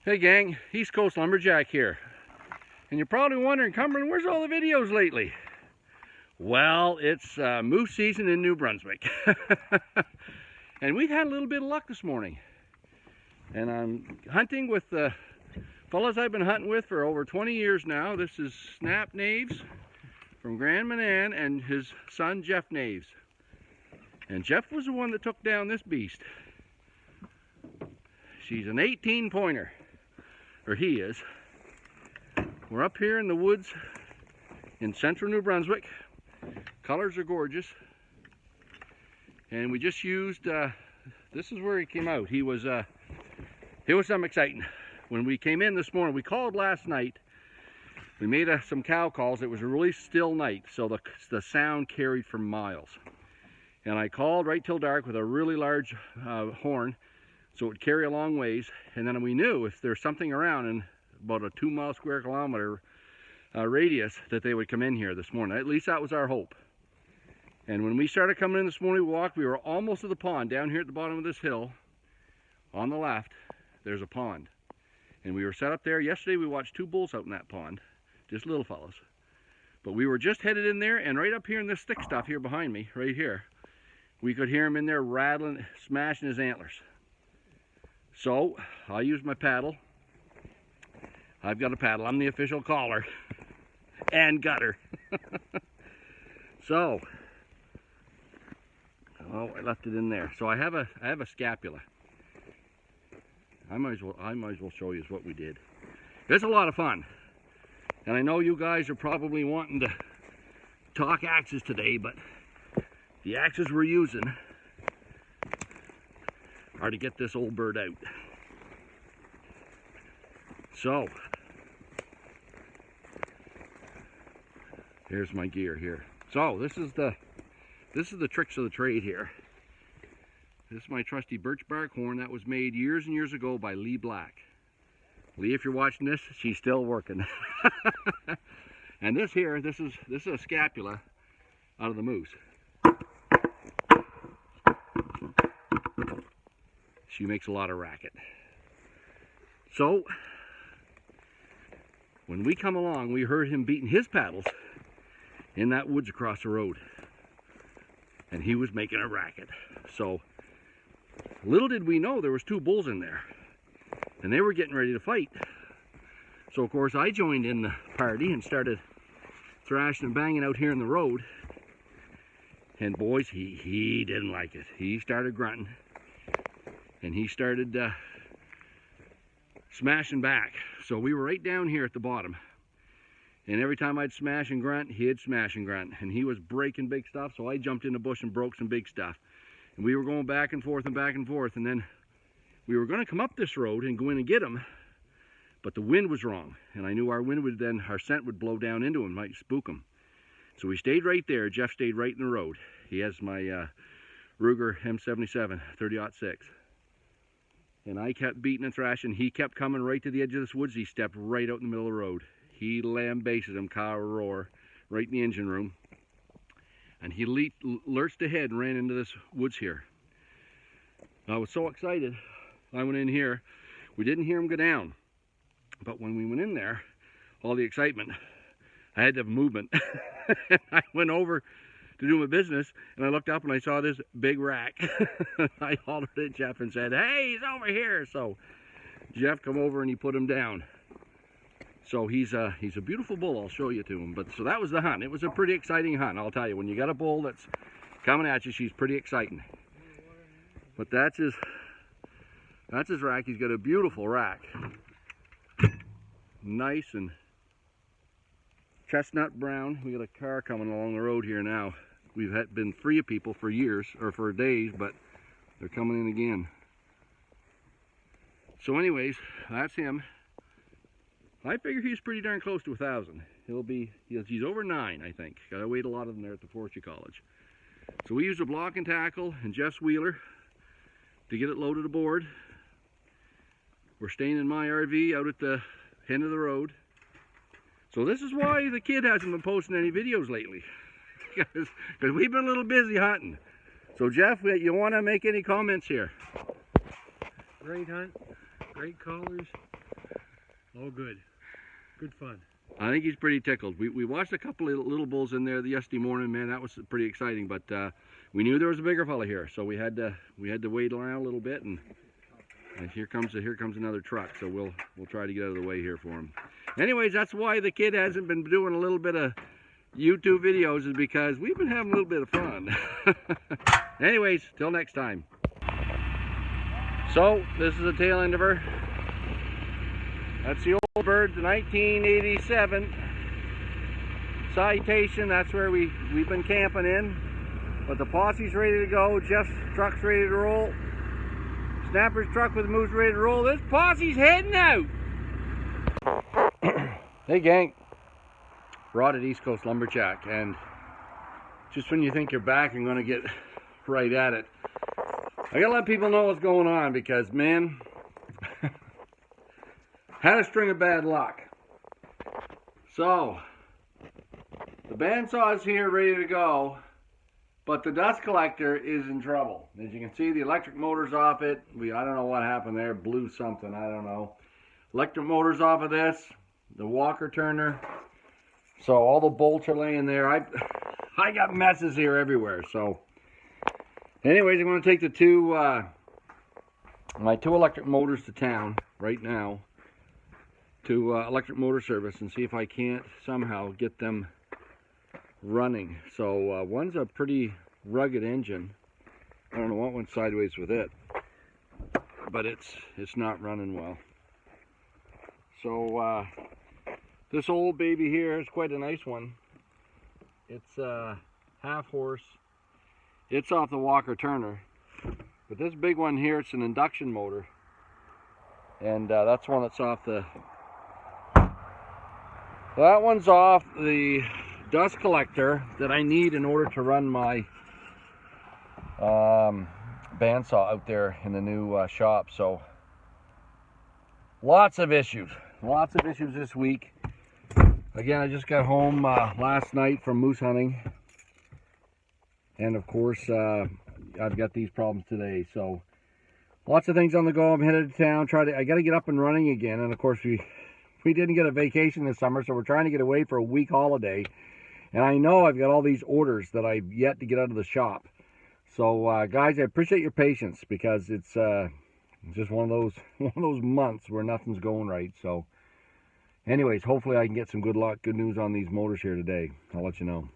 Hey gang, East Coast Lumberjack here. And you're probably wondering, Cumberland, where's all the videos lately? Well, it's moose season in New Brunswick. And we've had a little bit of luck this morning. And I'm hunting with the fellas I've been hunting with for over 20 years now. This is Snap Naves from Grand Manan and his son Jeff Naves. And Jeff was the one that took down this beast. She's an 18 pointer. Or he is. We're up here in the woods in central New Brunswick. Colors are gorgeous. And we just used, this is where he came out. He was something exciting. When we came in this morning, we called last night. We made some cow calls. It was a really still night, so the sound carried for miles. And I called right till dark with a really large horn, so it would carry a long ways. And then we knew if there's something around in about a 2 square kilometer radius that they would come in here this morning. At least that was our hope. And when we started coming in this morning, we were almost to the pond. Down here at the bottom of this hill, on the left, there's a pond. And we were set up there. Yesterday we watched 2 bulls out in that pond, just little fellas. But we were just headed in there, and right up here in this thick stuff here behind me, right here, we could hear him in there rattling, smashing his antlers. So I used my paddle. I've got a paddle. I'm the official caller and gutter. So, oh, I left it in there. So I have a scapula. I might as well show you what we did. It's a lot of fun, and I know you guys are probably wanting to talk axes today, but the axes we're using are to get this old bird out. So here's my gear here. So this is the tricks of the trade here. This is my trusty birch bark horn that was made years and years ago by Lee Black. Lee, if you're watching this, she's still working. And this is a scapula out of the moose. She makes a lot of racket. So when we come along, we heard him beating his paddles in that woods across the road, and he was making a racket. So little did we know there was 2 bulls in there, and they were getting ready to fight. So of course I joined in the party and started thrashing and banging out here in the road. And boys, he didn't like it. He started grunting, and he started smashing back. So we were right down here at the bottom, and every time I'd smash and grunt, he'd smash and grunt, and he was breaking big stuff. So I jumped in the bush and broke some big stuff, and we were going back and forth, and then we were going to come up this road and go in and get him, but the wind was wrong, and I knew our scent would blow down into him, might spook him. So we stayed right there. Jeff stayed right in the road. He has my Ruger M77 30-06. And I kept beating and thrashing. He kept coming right to the edge of this woods. He stepped right out in the middle of the road. He lambasted him, cow roar, right in the engine room. And he lurched ahead and ran into this woods here. I was so excited. I went in here. We didn't hear him go down. But when we went in there, all the excitement, I had to have movement. And I went over to do my business, and I looked up and I saw this big rack. I hollered at Jeff and said, "Hey, he's over here." So Jeff come over and he put him down. So he's a beautiful bull. I'll show you to him. But so that was the hunt. It was a pretty exciting hunt, I'll tell you. When you got a bull that's coming at you, she's pretty exciting. But that's his rack. He's got a beautiful rack. Nice and chestnut brown. We got a car coming along the road here now. We've been free of people for years, or for days, but they're coming in again. So anyways, that's him. I figure he's pretty darn close to 1,000. He's over 9, I think. I weighed a lot of them there at the Forestry College. So we used a block and tackle and Jeff's wheeler to get it loaded aboard. We're staying in my RV out at the end of the road. So this is why the kid hasn't been posting any videos lately, because we've been a little busy hunting. So Jeff, you want to make any comments here? Great hunt, great callers. Oh, good. Good fun. I think he's pretty tickled. We watched a couple of little bulls in there yesterday morning, man. That was pretty exciting. But we knew there was a bigger fella here, so we had to wait around a little bit. And here comes another truck. So we'll try to get out of the way here for him. Anyways, that's why the kid hasn't been doing a little bit of YouTube videos, is because we've been having a little bit of fun. Anyways, till next time. So this is the tail end of her. That's the old bird, the 1987 Citation. That's where we've been camping in. But the posse's ready to go. Jeff's truck's ready to roll. Snapper's truck with the moose ready to roll. This posse's heading out. Hey gang, Rod at East Coast Lumberjack, and just when you think you're back and going to get right at it, I gotta let people know what's going on, because man, had a string of bad luck. So the bandsaw is here ready to go, but the dust collector is in trouble. As you can see, the electric motor's off it. I don't know what happened there, blew something, I don't know. Electric motor's off of this, the walker turner. So all the bolts are laying there. I got messes here everywhere. So anyways, I'm going to take the my two electric motors to town right now, to electric motor service, and see if I can't somehow get them running. So one's a pretty rugged engine. I don't know what went sideways with it, but it's not running well. So this old baby here is quite a nice one. It's half horse. It's off the walker turner. But this big one here, it's an induction motor. And that's one that's off the... That one's off the dust collector that I need in order to run my bandsaw out there in the new shop. So lots of issues this week. Again, I just got home last night from moose hunting, and of course I've got these problems today. So lots of things on the go. I'm headed to town. I got to get up and running again. And of course we didn't get a vacation this summer, so we're trying to get away for a week holiday. And I know I've got all these orders that I've yet to get out of the shop. So guys, I appreciate your patience, because it's just one of those months where nothing's going right. So anyways, hopefully I can get some good news on these motors here today. I'll let you know.